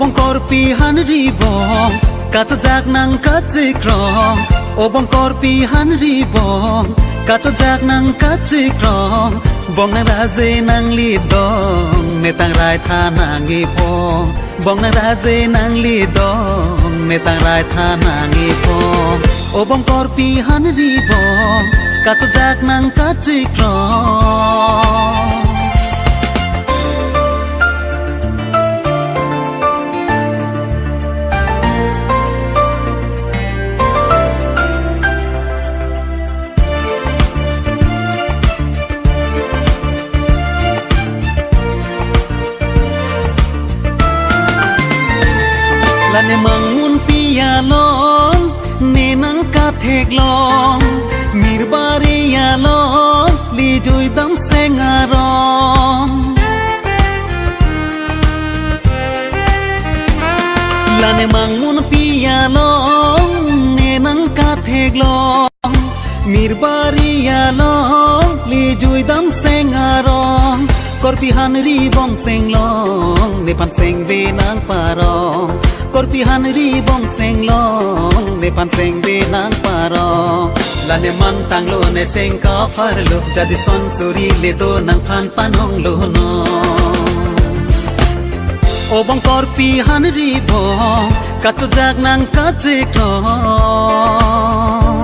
บงกอร์ปีฮันรีบองกาจะจากนังกัดจิกรองโอบงกอร์ปีฮันรีบองกาจะจากนังกัดจิกรองบองนังราเจนังลีดองเนตังไรทานังกีพองบองนังราเจนังลีดองเนตังไรทานังกีพองโอบงกอร์ปีฮันรีบองกาจะจากนังกัดจิกรองและในเมืองมุนปียาลองเนนังกาเทกลองมีรบารียาลองลีจุยดัมเซงอารองและในเมืองมุนปียาลองเนนังกาเทกลองมีรบารียาลองลีจุยดัมเซงอารองกอร์ปีฮันรีบองเซงลองในพันเซงเวนางปารองกอร์ปีฮันรีบองเซงลองในพันเซงเวนางปารองลาเนมันตังโลในเซงกาฟาร์โลจัดิซอนสุรีเลโดนังพันปานองโลโนโอบองกอร์ปีฮันรีบองกัดจุจากนังกัดจิกรอง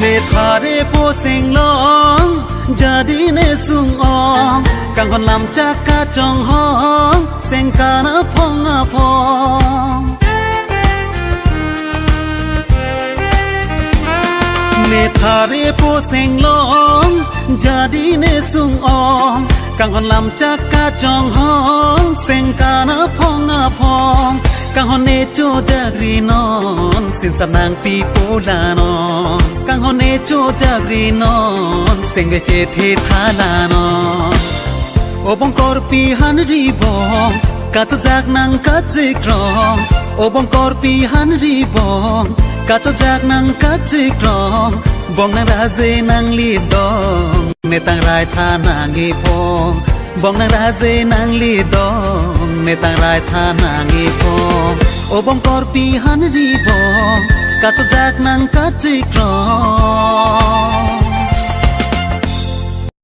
เนธาเรโปเซงลองจาดีเนสุงอองกังคนลำจากกาจองห้องเซงกานาพองอาพองเนธาเรโปเซงลองจาดีเนสุงอองกังคนลำจากกาจองห้องเซงกานาพองอาพองกังฮอนเนโจจากรีนอนสินสนางปีโปลานอนกังฮอนเนโจจากรีนอนเซงเกเจเททาลานอนโอบงกอร์ปีฮันรีบองกาจะจากนังกัดจิกรองโอบงกอร์ปีฮันรีบองกาจะจากนังกัดจิกรองบองนังราเจนังลีดองเนตังไรทานังกีพองบองนังราเจนังลีดองเนตังไรทานังกีพองโอบงกอร์ปีฮันรีบองกาจะจากนังกัดจิกรอง